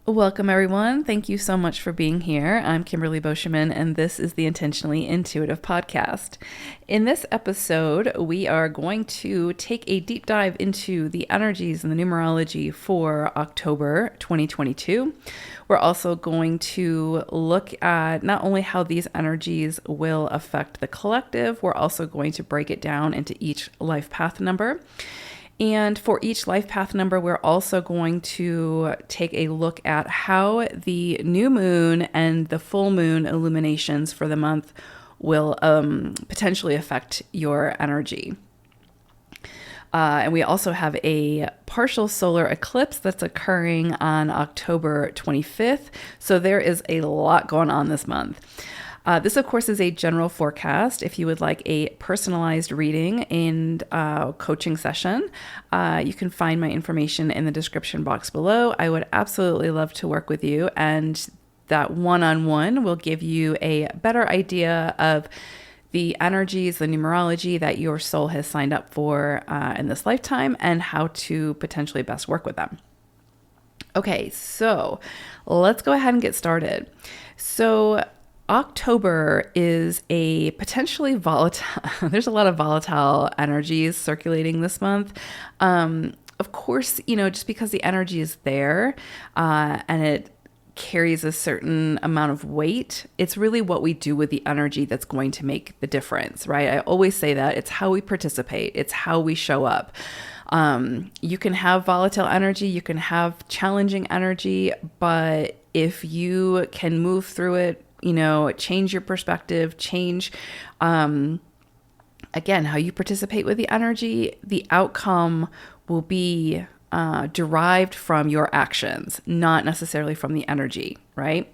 Welcome, everyone. Thank you so much for being here. I'm Kimberly Boscheman, and this is the Intentionally Intuitive podcast. In this episode, we are going to take a deep dive into the energies and the numerology for October 2022. We're also going to look at not only how these energies will affect the collective, we're also going to break it down into each life path number. And for each life path number, we're also going to take a look at how the new moon and the full moon illuminations for the month will potentially affect your energy. And we also have a partial solar eclipse that's occurring on October 25th. So there is a lot going on this month. This, of course, is a general forecast. If you would like a personalized reading and coaching session, you can find my information in the description box below. I would absolutely love to work with you, and that one-on-one will give you a better idea of the energies, the numerology that your soul has signed up for in this lifetime, and how to potentially best work with them. Okay, so let's go ahead and get started. So October is a potentially volatile, there's a lot of volatile energies circulating this month. Of course, just because the energy is there and it carries a certain amount of weight, it's really what we do with the energy that's going to make the difference, right? I always say that it's how we participate, it's how we show up. You can have volatile energy, you can have challenging energy, but if you can move through it, change your perspective, change, again, how you participate with the energy, the outcome will be derived from your actions, not necessarily from the energy, right?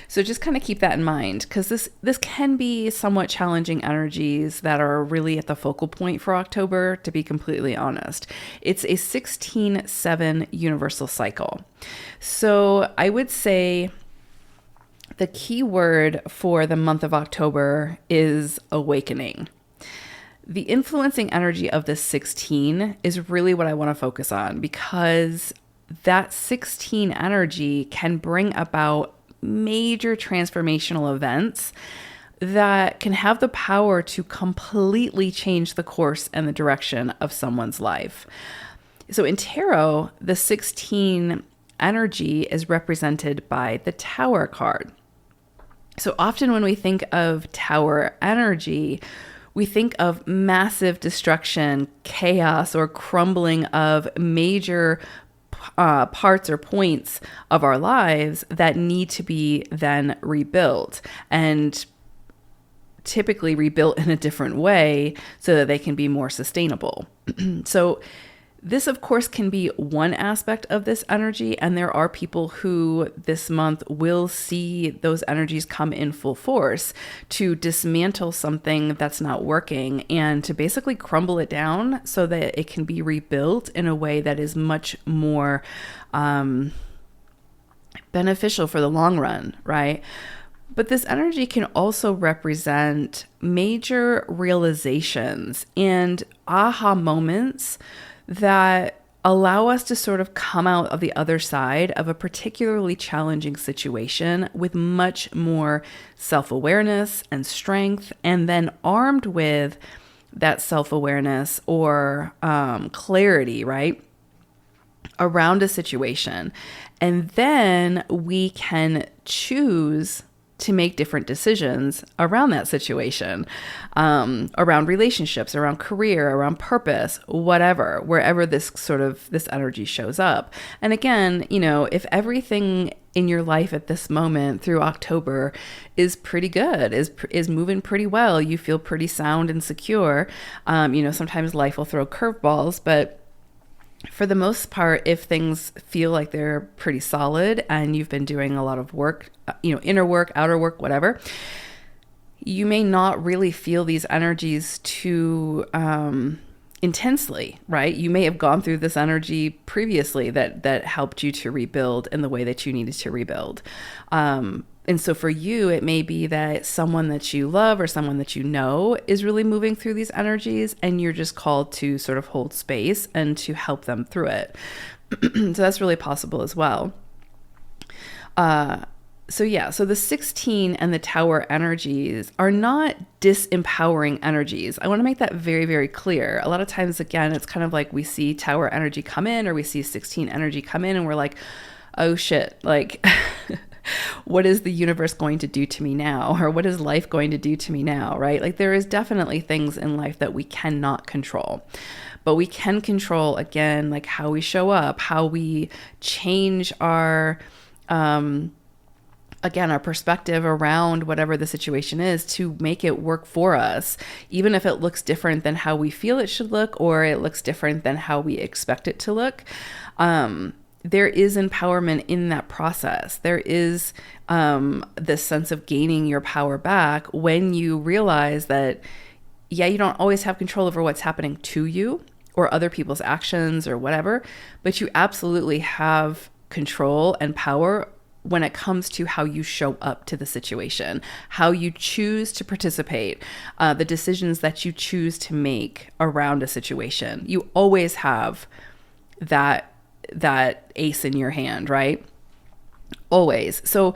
So just kind of keep that in mind, because this can be somewhat challenging energies that are really at the focal point for October, to be completely honest. It's a 16/7 universal cycle. So I would say the key word for the month of October is awakening. The influencing energy of this 16 is really what I want to focus on, because that 16 energy can bring about major transformational events that can have the power to completely change the course and the direction of someone's life. So in tarot, the 16 energy is represented by the Tower card. So often when we think of Tower energy, we think of massive destruction, chaos, or crumbling of major parts or points of our lives that need to be then rebuilt, and typically rebuilt in a different way so that they can be more sustainable. So this, of course, can be one aspect of this energy, and there are people who this month will see those energies come in full force to dismantle something that's not working and to basically crumble it down so that it can be rebuilt in a way that is much more beneficial for the long run, right? But this energy can also represent major realizations and aha moments that allow us to sort of come out of the other side of a particularly challenging situation with much more self-awareness and strength, and then armed with that self-awareness or clarity, right, around a situation. And then we can choose to make different decisions around that situation, around relationships, around career, around purpose, whatever, wherever this energy shows up. And again, if everything in your life at this moment through October is pretty good, is moving pretty well, you feel pretty sound and secure, sometimes life will throw curveballs, but for the most part, if things feel like they're pretty solid and you've been doing a lot of work, inner work, outer work, whatever, you may not really feel these energies too intensely, right? You may have gone through this energy previously that helped you to rebuild in the way that you needed to rebuild. And so for you, it may be that someone that you love or someone that you know is really moving through these energies, and you're just called to sort of hold space and to help them through it. So that's really possible as well. So the 16 and the Tower energies are not disempowering energies. I want to make that very, very clear. A lot of times, again, it's kind of like we see Tower energy come in, or we see 16 energy come in, and we're like, oh shit, like, what is the universe going to do to me now? Or what is life going to do to me now, right? Like, there is definitely things in life that we cannot control. But we can control, again, like how we show up, how we change our our perspective around whatever the situation is to make it work for us, even if it looks different than how we feel it should look, or it looks different than how we expect it to look. There is empowerment in that process. There is this sense of gaining your power back when you realize that, yeah, you don't always have control over what's happening to you or other people's actions or whatever, but you absolutely have control and power when it comes to how you show up to the situation, how you choose to participate, the decisions that you choose to make around a situation. You always have that ace in your hand, right? Always. So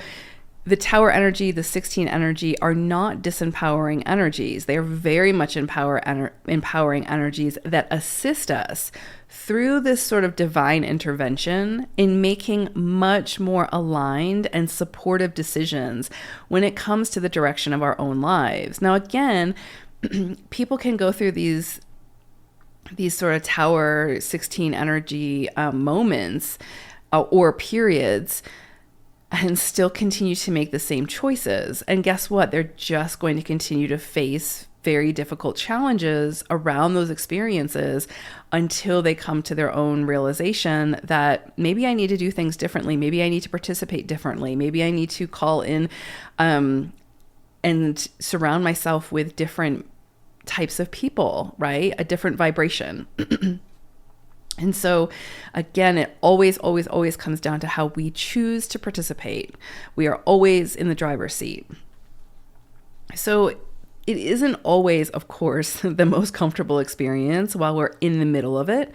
the Tower energy, the 16 energy are not disempowering energies. They are very much empowering energies that assist us through this sort of divine intervention in making much more aligned and supportive decisions when it comes to the direction of our own lives. Now, again, people can go through these sort of Tower 16 energy moments or periods and still continue to make the same choices. And guess what? They're just going to continue to face very difficult challenges around those experiences until they come to their own realization that maybe I need to do things differently. Maybe I need to participate differently. Maybe I need to call in and surround myself with different types of people, right? A different vibration. And so, again, it always, always, always comes down to how we choose to participate. We are always in the driver's seat. So it isn't always, of course, the most comfortable experience while we're in the middle of it.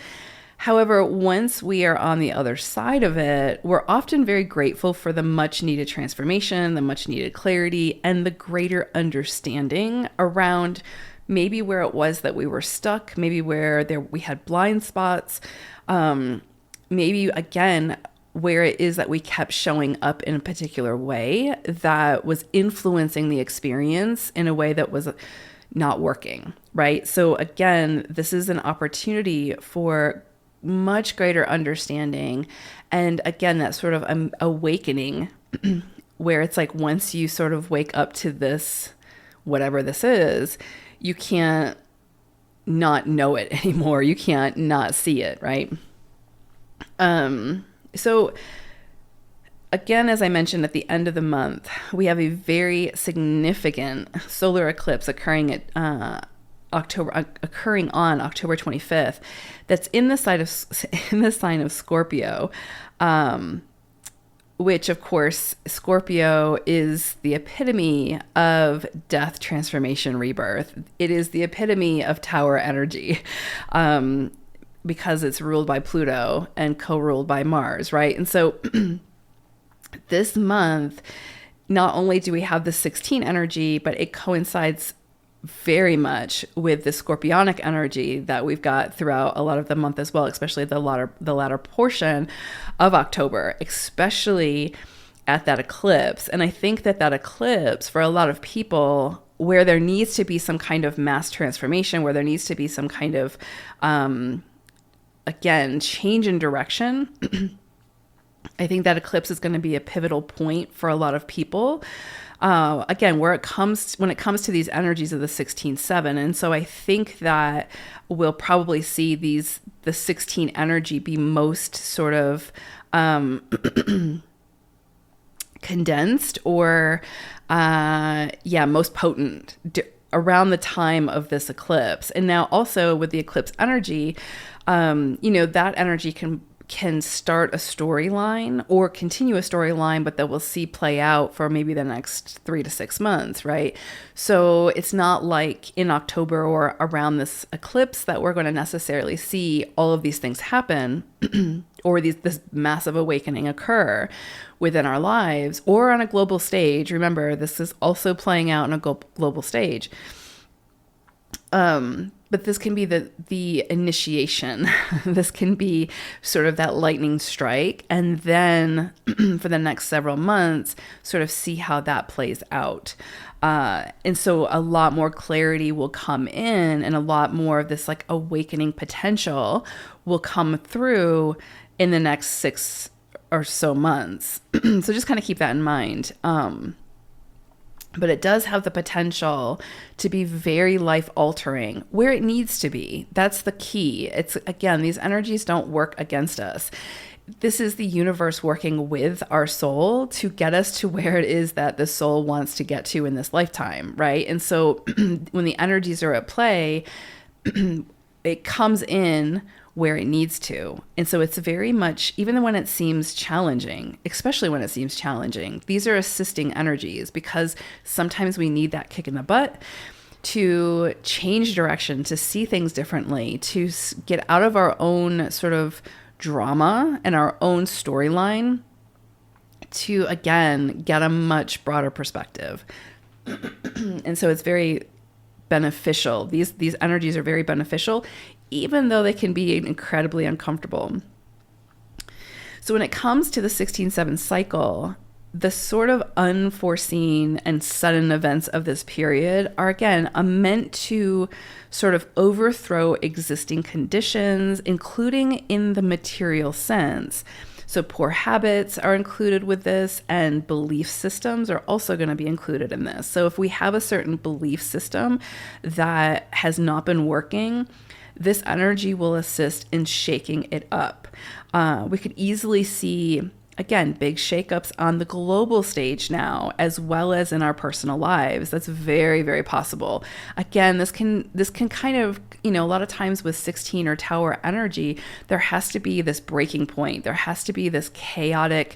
However, once we are on the other side of it, we're often very grateful for the much needed transformation, the much needed clarity, and the greater understanding around maybe where it was that we were stuck, maybe where we had blind spots, maybe, again, where it is that we kept showing up in a particular way that was influencing the experience in a way that was not working, right? So again, this is an opportunity for much greater understanding. And again, that sort of awakening where it's like once you sort of wake up to this, whatever this is, you can't not know it anymore. You can't not see it, right? So again, as I mentioned at the end of the month, we have a very significant solar eclipse occurring on October 25th. That's in the sign of Scorpio, which of course Scorpio is the epitome of death, transformation, rebirth. It is the epitome of Tower energy. Because it's ruled by Pluto and co-ruled by Mars, right? And so this month, not only do we have the 16 energy, but it coincides very much with the Scorpionic energy that we've got throughout a lot of the month as well, especially the latter portion of October, especially at that eclipse. And I think that eclipse, for a lot of people, where there needs to be some kind of mass transformation, where there needs to be some kind of again, change in direction. I think that eclipse is going to be a pivotal point for a lot of people. Again, when it comes to these energies of the 16-7. And so I think that we'll probably see the 16 energy be most sort of condensed or, most potent around the time of this eclipse. And now also with the eclipse energy, that energy can can start a storyline or continue a storyline, but that we'll see play out for maybe the next 3 to 6 months, right? So it's not like in October or around this eclipse that we're going to necessarily see all of these things happen or this massive awakening occur within our lives or on a global stage. Remember, this is also playing out on a global stage. But this can be the initiation. This can be sort of that lightning strike. And then for the next several months, sort of see how that plays out. And so a lot more clarity will come in and a lot more of this like awakening potential will come through in the next 6 or so months. So just kind of keep that in mind. But it does have the potential to be very life altering where it needs to be. That's the key. It's, again, these energies don't work against us. This is the universe working with our soul to get us to where it is that the soul wants to get to in this lifetime, right? And so when the energies are at play, it comes in where it needs to. And so it's very much, even when it seems challenging, especially when it seems challenging, these are assisting energies because sometimes we need that kick in the butt to change direction, to see things differently, to get out of our own sort of drama and our own storyline to, again, get a much broader perspective. And so it's very beneficial. These energies are very beneficial, even though they can be incredibly uncomfortable. So when it comes to the 16/7 cycle, the sort of unforeseen and sudden events of this period are, again, meant to sort of overthrow existing conditions, including in the material sense. So poor habits are included with this, and belief systems are also going to be included in this. So if we have a certain belief system that has not been working, this energy will assist in shaking it up. We could easily see, again, big shakeups on the global stage now, as well as in our personal lives. That's very, very possible. Again, this can kind of, a lot of times with 16 or Tower energy, there has to be this breaking point. There has to be this chaotic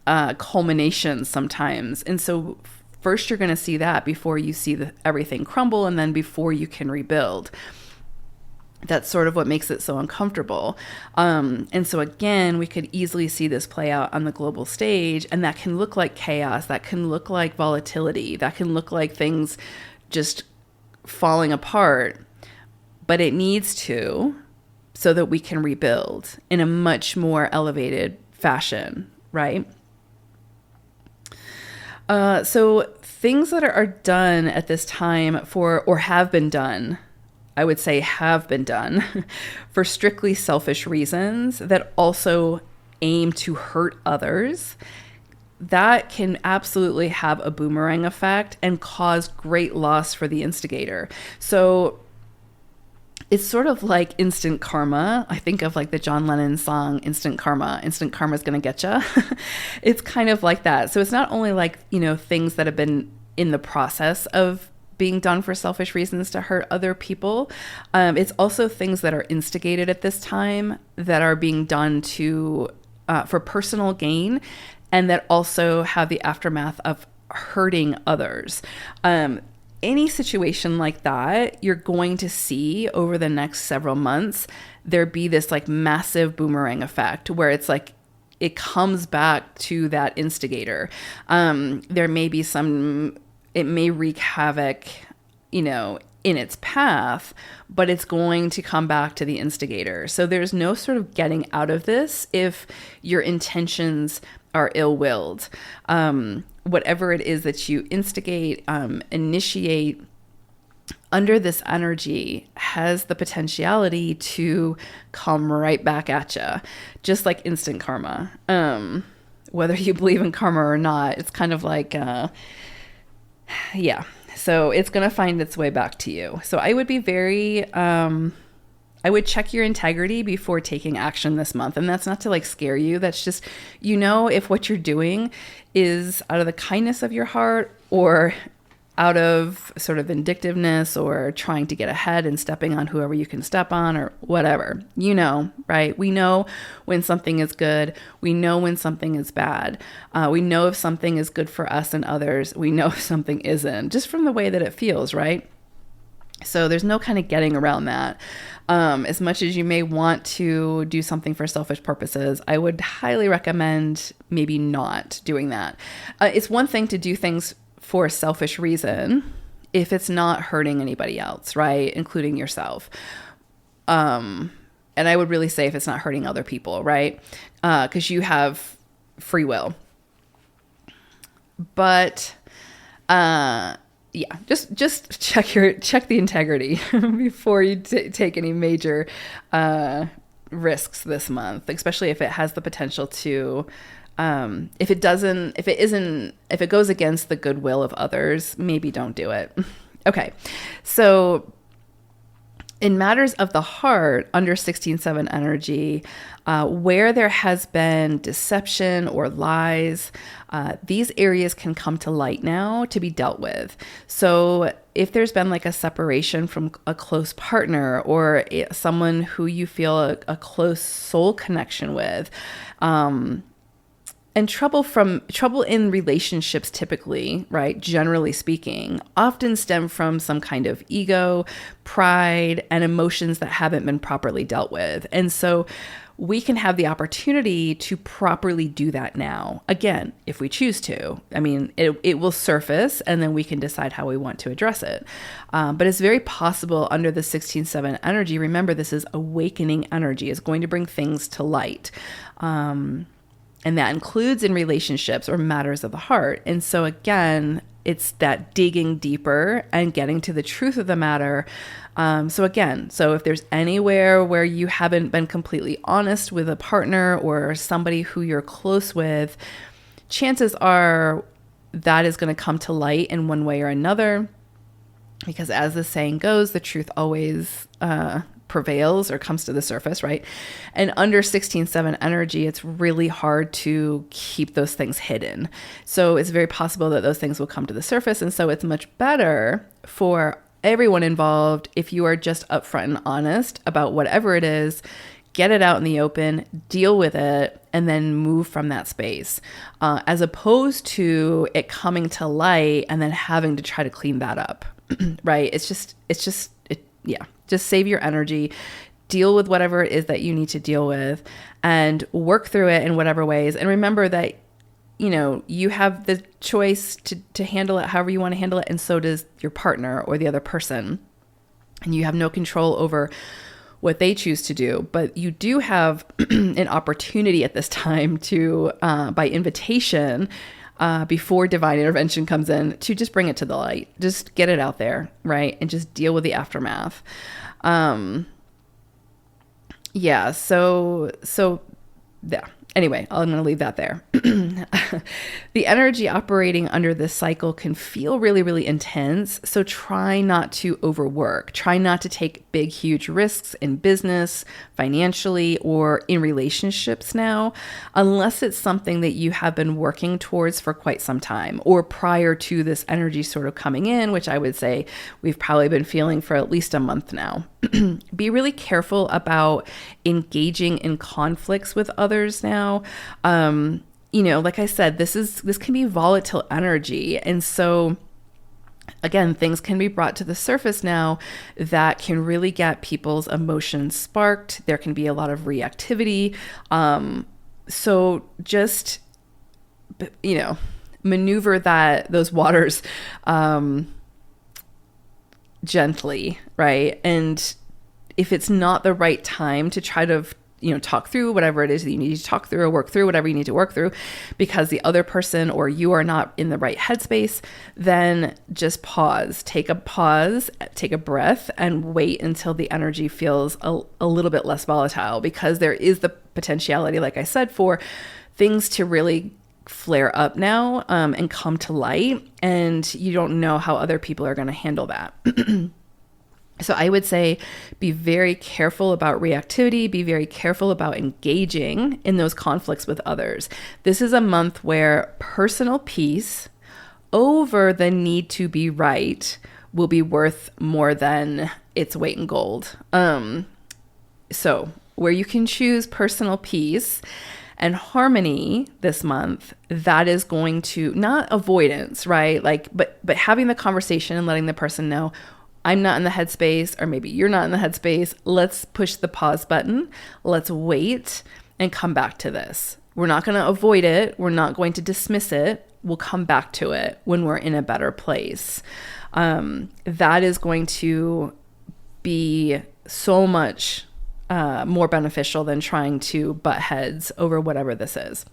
culmination sometimes. And so first you're going to see that before you see everything crumble, and then before you can rebuild. That's sort of what makes it so uncomfortable. And so again, we could easily see this play out on the global stage, and that can look like chaos. That can look like volatility. That can look like things just falling apart. But it needs to, so that we can rebuild in a much more elevated fashion, right? So things that are done at this time or have been done, I would say have been done for strictly selfish reasons that also aim to hurt others, that can absolutely have a boomerang effect and cause great loss for the instigator. So it's sort of like instant karma. I think of like the John Lennon song, Instant Karma. Instant karma's gonna get ya. It's kind of like that. So it's not only like, things that have been in the process of being done for selfish reasons to hurt other people. It's also things that are instigated at this time that are being done for personal gain, and that also have the aftermath of hurting others. Any situation like that, you're going to see over the next several months, there be this like massive boomerang effect where it's like, it comes back to that instigator. There may be it may wreak havoc, in its path, but it's going to come back to the instigator. So there's no sort of getting out of this if your intentions are ill-willed. Whatever it is that you instigate, initiate under this energy has the potentiality to come right back at you, just like instant karma. Whether you believe in karma or not, it's kind of like, so it's going to find its way back to you. So I would be I would check your integrity before taking action this month. And that's not to like scare you. That's just, if what you're doing is out of the kindness of your heart or out of sort of vindictiveness or trying to get ahead and stepping on whoever you can step on or whatever, right? We know when something is good. We know when something is bad. We know if something is good for us and others. We know if something isn't, just from the way that it feels, right? So there's no kind of getting around that. As much as you may want to do something for selfish purposes, I would highly recommend maybe not doing that. It's one thing to do things for a selfish reason if it's not hurting anybody else, right? Including yourself. And I would really say if it's not hurting other people, right? Because you have free will. But just check the integrity before you take any major risks this month, especially if it has the potential to. If it goes against the goodwill of others, maybe don't do it. Okay. So in matters of the heart, under 16-7 energy, where there has been deception or lies, these areas can come to light now to be dealt with. So if there's been like a separation from a close partner or someone who you feel a close soul connection with, and trouble in relationships typically, right, generally speaking, often stem from some kind of ego, pride, and emotions that haven't been properly dealt with. And so we can have the opportunity to properly do that now. Again, if we choose to. I mean, it will surface and then we can decide how we want to address it. But it's very possible under the 16-7 energy. Remember, this is awakening energy. It's going to bring things to light. And that includes in relationships or matters of the heart. And so again, it's that digging deeper and getting to the truth of the matter. So if there's anywhere where you haven't been completely honest with a partner or somebody who you're close with, chances are that is going to come to light in one way or another. Because as the saying goes, the truth always prevails or comes to the surface, right? And under 16-7 energy, it's really hard to keep those things hidden. So it's very possible that those things will come to the surface. And so it's much better for everyone involved if you are just upfront and honest about whatever it is, get it out in the open, deal with it, and then move from that space, as opposed to it coming to light and then having to try to clean that up, right? Just save your energy, deal with whatever it is that you need to deal with, and work through it in whatever ways. And remember that, you have the choice to handle it however you want to handle it, and so does your partner or the other person. And you have no control over what they choose to do, but you do have an opportunity at this time to, by invitation, before divine intervention comes in, to just bring it to the light, just get it out there, right? And just deal with the aftermath. Anyway, I'm going to leave that there. The energy operating under this cycle can feel really, really intense. So try not to overwork. Try not to take big, huge risks in business, financially, or in relationships now, unless it's something that you have been working towards for quite some time or prior to this energy sort of coming in, which I would say we've probably been feeling for at least a month now. Be really careful about engaging in conflicts with others now. Like I said, this can be volatile energy. And so again, things can be brought to the surface now that can really get people's emotions sparked. There can be a lot of reactivity. So just, maneuver those waters, gently, right? And if it's not the right time to try to, talk through whatever it is that you need to talk through or work through, whatever you need to work through, because the other person or you are not in the right headspace, then just pause, take a breath, and wait until the energy feels a little bit less volatile, because there is the potentiality, like I said, for things to really flare up now and come to light, and you don't know how other people are going to handle that. So I would say be very careful about reactivity, be very careful about engaging in those conflicts with others. This is a month where personal peace over the need to be right will be worth more than its weight in gold. So where you can choose personal peace and harmony this month, that is going to, not avoidance, right? Like, but having the conversation and letting the person know, I'm not in the headspace, or maybe you're not in the headspace. Let's push the pause button. Let's wait and come back to this. We're not going to avoid it. We're not going to dismiss it. We'll come back to it when we're in a better place. That is going to be so much more beneficial than trying to butt heads over whatever this is.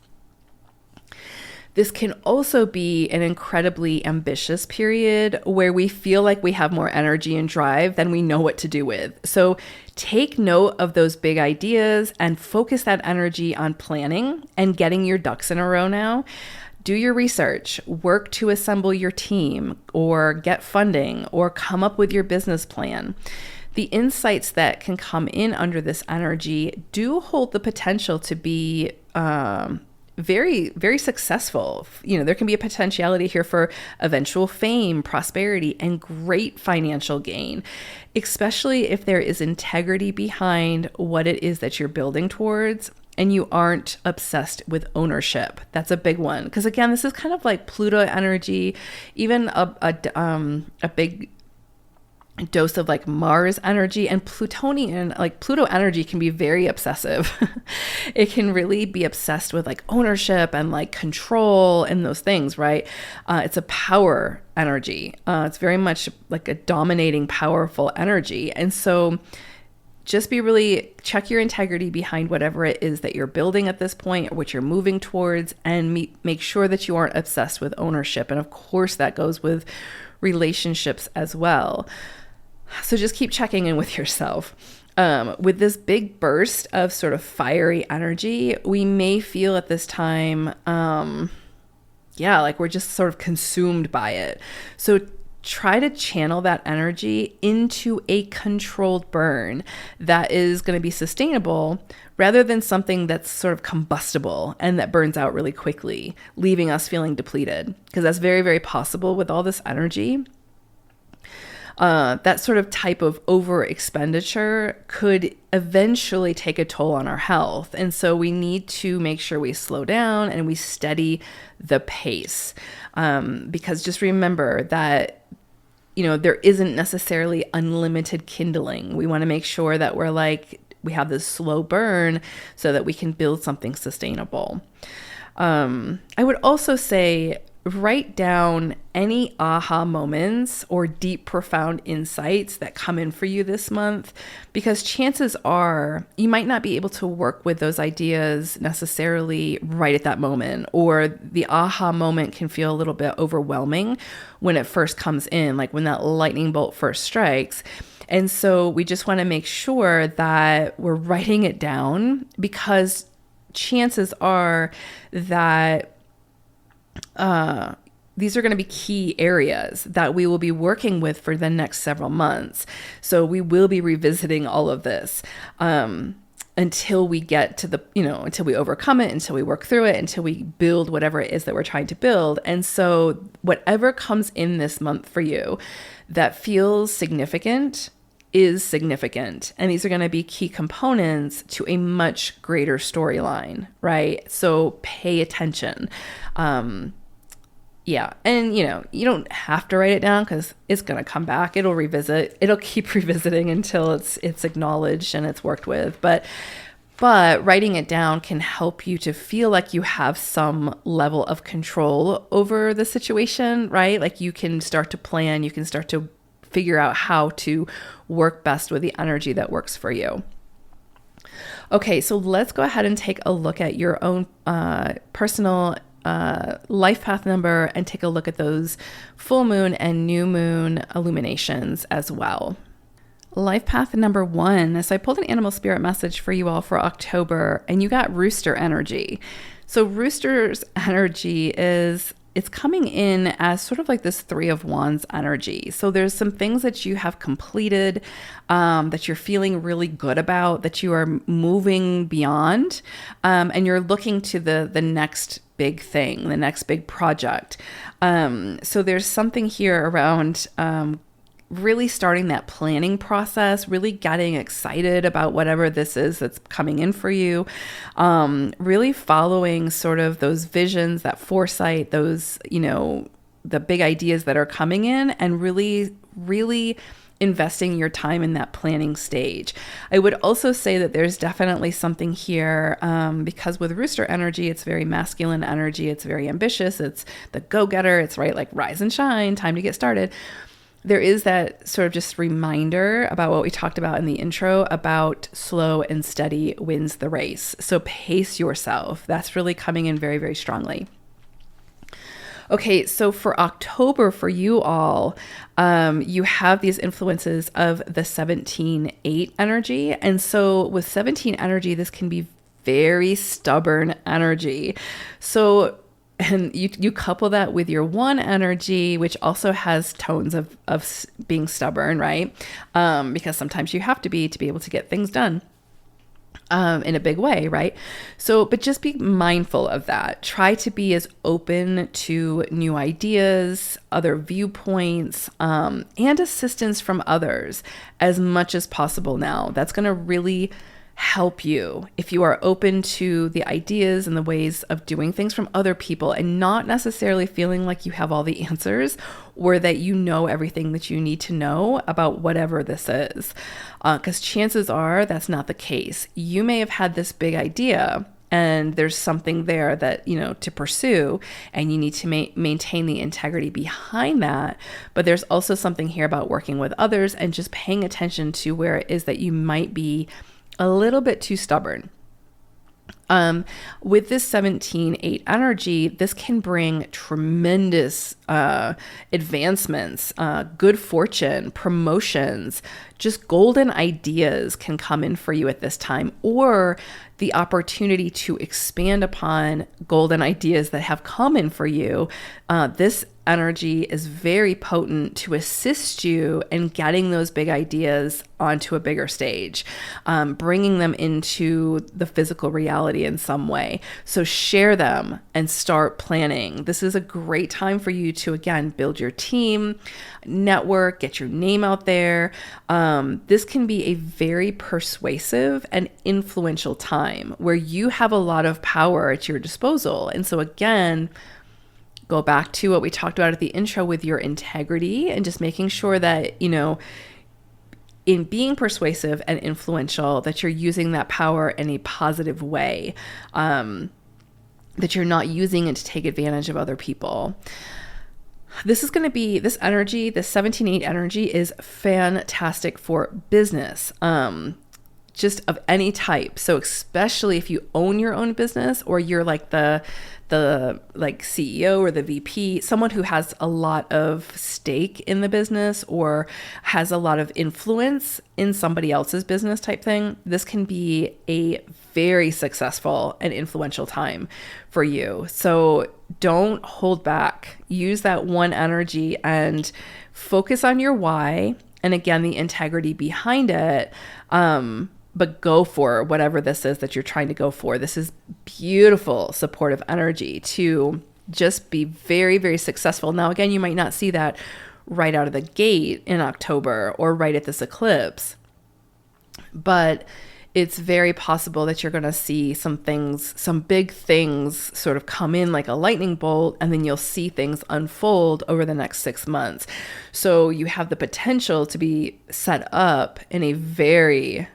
This can also be an incredibly ambitious period where we feel like we have more energy and drive than we know what to do with. So take note of those big ideas and focus that energy on planning and getting your ducks in a row now. Do your research, work to assemble your team, or get funding, or come up with your business plan. The insights that can come in under this energy do hold the potential to be very, very successful. You know, there can be a potentiality here for eventual fame, prosperity, and great financial gain, especially if there is integrity behind what it is that you're building towards and you aren't obsessed with ownership. That's a big one. Because again, this is kind of like Pluto energy, even a big dose of like Mars energy, and Plutonian, like Pluto energy can be very obsessive. It can really be obsessed with like ownership and like control and those things, right? It's a power energy. It's very much like a dominating, powerful energy. And so just check your integrity behind whatever it is that you're building at this point or what you're moving towards, and make sure that you aren't obsessed with ownership. And of course that goes with relationships as well. So just keep checking in with yourself. With this big burst of sort of fiery energy, we may feel at this time, like we're just sort of consumed by it. So try to channel that energy into a controlled burn that is going to be sustainable rather than something that's sort of combustible and that burns out really quickly, leaving us feeling depleted. Because that's very, very possible with all this energy. That sort of type of over expenditure could eventually take a toll on our health. And so we need to make sure we slow down and we steady the pace. Because just remember that, there isn't necessarily unlimited kindling. We want to make sure that we have this slow burn so that we can build something sustainable. I would also say, write down any aha moments or deep, profound insights that come in for you this month, because chances are you might not be able to work with those ideas necessarily right at that moment, or the aha moment can feel a little bit overwhelming when it first comes in, like when that lightning bolt first strikes. And so we just want to make sure that we're writing it down, because chances are that these are going to be key areas that we will be working with for the next several months. So we will be revisiting all of this until we get to until we overcome it, until we work through it, until we build whatever it is that we're trying to build. And so whatever comes in this month for you that feels significant is significant. And these are going to be key components to a much greater storyline, right? So pay attention. And you don't have to write it down because it's going to come back. It'll keep revisiting until it's acknowledged and it's worked with. But writing it down can help you to feel like you have some level of control over the situation, right? Like you can start to plan, you can start to figure out how to work best with the energy that works for you. Okay, so let's go ahead and take a look at your own personal life path number and take a look at those full moon and new moon illuminations as well. Life path number 1. So I pulled an animal spirit message for you all for October, and you got rooster energy. So rooster's energy it's coming in as sort of like this 3 of Wands energy. So there's some things that you have completed, that you're feeling really good about, that you are moving beyond, and you're looking to the next big thing, the next big project. So there's something here around really starting that planning process, really getting excited about whatever this is that's coming in for you, really following sort of those visions, that foresight, those, the big ideas that are coming in, and really, really investing your time in that planning stage. I would also say that there's definitely something here because with rooster energy, it's very masculine energy. It's very ambitious. It's the go-getter. It's right, like rise and shine, time to get started. There is that sort of just reminder about what we talked about in the intro about slow and steady wins the race. So pace yourself. That's really coming in very, very strongly. Okay, so for October for you all, you have these influences of the 17-8 energy. And so with 17 energy, this can be very stubborn energy. So, and you couple that with your 1 energy, which also has tones of being stubborn, right? Because sometimes you have to be able to get things done. In a big way, right? So, but just be mindful of that. Try to be as open to new ideas, other viewpoints, and assistance from others as much as possible now. That's going to really help you if you are open to the ideas and the ways of doing things from other people and not necessarily feeling like you have all the answers or that you know everything that you need to know about whatever this is. Because chances are that's not the case. You may have had this big idea and there's something there that, to pursue, and you need to maintain the integrity behind that. But there's also something here about working with others and just paying attention to where it is that you might be a little bit too stubborn. With this 17-8 energy, this can bring tremendous advancements, good fortune, promotions, just golden ideas can come in for you at this time, or the opportunity to expand upon golden ideas that have come in for you. This energy is very potent to assist you in getting those big ideas onto a bigger stage, bringing them into the physical reality in some way. So share them and start planning. This is a great time for you to, again, build your team, network, get your name out there. This can be a very persuasive and influential time where you have a lot of power at your disposal. And so again, go back to what we talked about at the intro with your integrity and just making sure that, in being persuasive and influential, that you're using that power in a positive way, that you're not using it to take advantage of other people. This is going to be, this energy, this 17-8 energy is fantastic for business, just of any type. So especially if you own your own business or you're like the like CEO or the VP, someone who has a lot of stake in the business or has a lot of influence in somebody else's business type thing, this can be a very successful and influential time for you. So don't hold back. Use that 1 energy and focus on your why. And again, the integrity behind it. But go for whatever this is that you're trying to go for. This is beautiful, supportive energy to just be very, very successful. Now, again, you might not see that right out of the gate in October or right at this eclipse, but it's very possible that you're going to see some things, some big things sort of come in like a lightning bolt, and then you'll see things unfold over the next 6 months. So you have the potential to be set up in a very,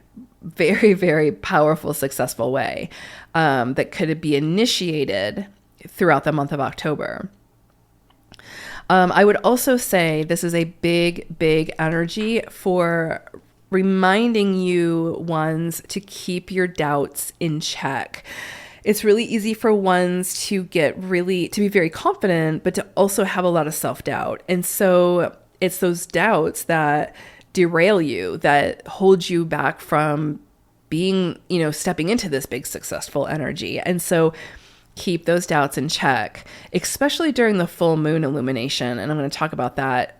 very powerful, successful way that could be initiated throughout the month of October. I would also say this is a big energy for reminding you ones to keep your doubts in check. It's really easy for ones to be very confident, but to also have a lot of self-doubt. And so it's those doubts that derail you, that hold you back from being, stepping into this big successful energy. And so keep those doubts in check, especially during the full moon illumination. And I'm going to talk about that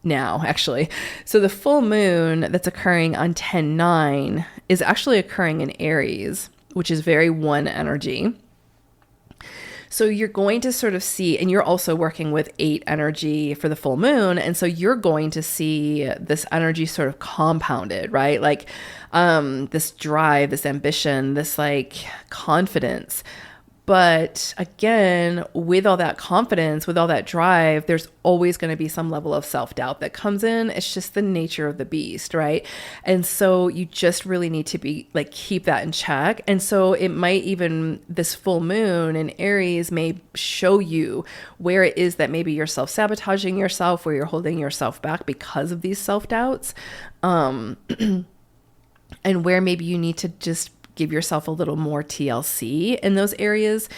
now, actually. So the full moon that's occurring on 10/9 is actually occurring in Aries, which is very 1 energy. So you're going to sort of see, and you're also working with 8 energy for the full moon. And so you're going to see this energy sort of compounded, right? Like this drive, this ambition, this like confidence. But again, with all that confidence, with all that drive, there's always going to be some level of self-doubt that comes in. It's just the nature of the beast, right? And so you just really need to be like, keep that in check. And so it might even, this full moon in Aries may show you where it is that maybe you're self-sabotaging yourself, where you're holding yourself back because of these self-doubts. And where maybe you need to just give yourself a little more TLC in those areas.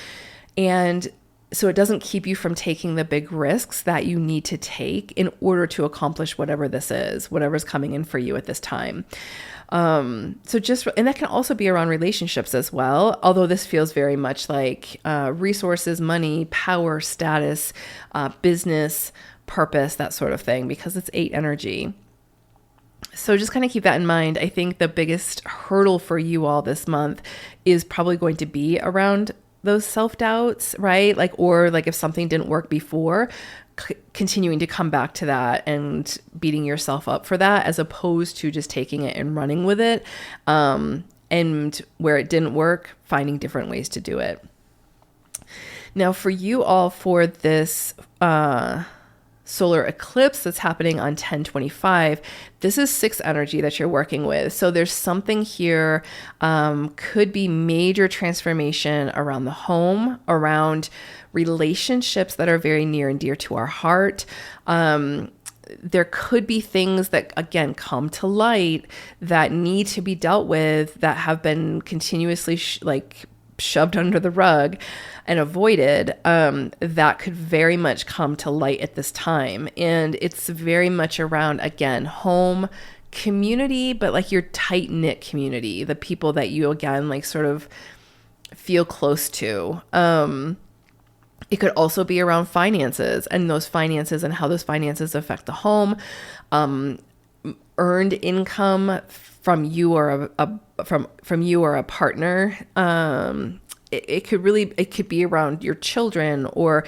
And so it doesn't keep you from taking the big risks that you need to take in order to accomplish whatever this is, whatever's coming in for you at this time. And that can also be around relationships as well. Although this feels very much like resources, money, power, status, business, purpose, that sort of thing, because it's 8 energy. So just kind of keep that in mind. I think the biggest hurdle for you all this month is probably going to be around those self-doubts, right? Like, or like if something didn't work before, continuing to come back to that and beating yourself up for that, as opposed to just taking it and running with it. And where it didn't work, finding different ways to do it. Now for you all, for this, solar eclipse that's happening on 10/25, this is 6 energy that you're working with. So there's something here, could be major transformation around the home, around relationships that are very near and dear to our heart. There could be things that, again, come to light that need to be dealt with, that have been continuously shoved under the rug and avoided, that could very much come to light at this time. And it's very much around, again, home, community, but like your tight-knit community, the people that you, again, like sort of feel close to. It could also be around finances, and those finances and how those finances affect the home, earned income from you or from you or a partner. It could be around your children, or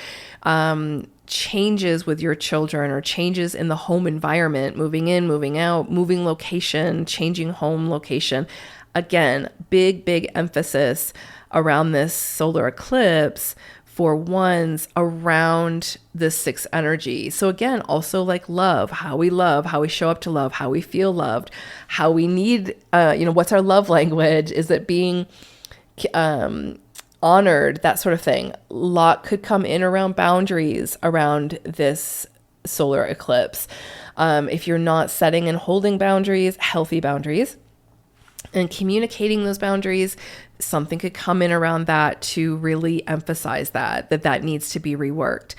changes with your children, or changes in the home environment, moving in, moving out, moving location, changing home location. Again, big emphasis around this solar eclipse for ones around the 6 energy. So again, also like love, how we show up to love, how we feel loved, how we need, what's our love language? Is it being honored, that sort of thing. A lot could come in around boundaries around this solar eclipse. If you're not setting and holding boundaries, healthy boundaries, and communicating those boundaries, something could come in around that to really emphasize that needs to be reworked.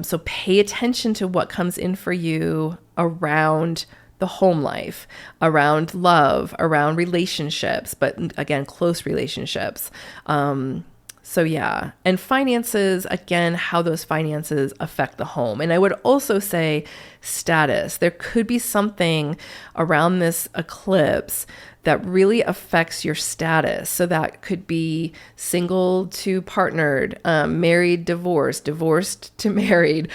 So pay attention to what comes in for you around the home life, around love, around relationships, but again, close relationships. So yeah, and finances, again, how those finances affect the home. And I would also say status. There could be something around this eclipse that really affects your status. So that could be single to partnered, married, divorced to married,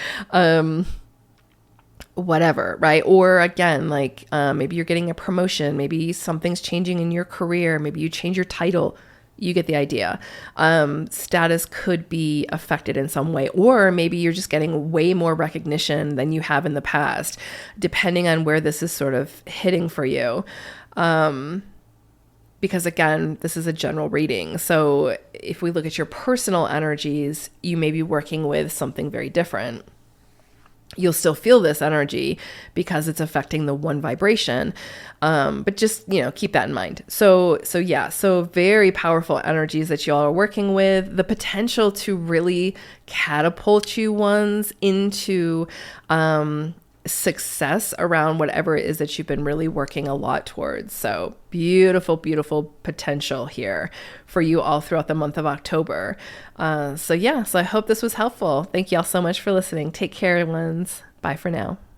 whatever, right? Or again, like maybe you're getting a promotion, maybe something's changing in your career, maybe you change your title. You get the idea. Status could be affected in some way, or maybe you're just getting way more recognition than you have in the past, depending on where this is sort of hitting for you. Because again, this is a general reading. So if we look at your personal energies, you may be working with something very different. You'll still feel this energy because it's affecting the one vibration. But just, keep that in mind. So very powerful energies that y'all are working with, the potential to really catapult you ones into, success around whatever it is that you've been really working a lot towards. So beautiful, beautiful potential here for you all throughout the month of October. So I hope this was helpful. Thank you all so much for listening. Take care, ones. Bye for now.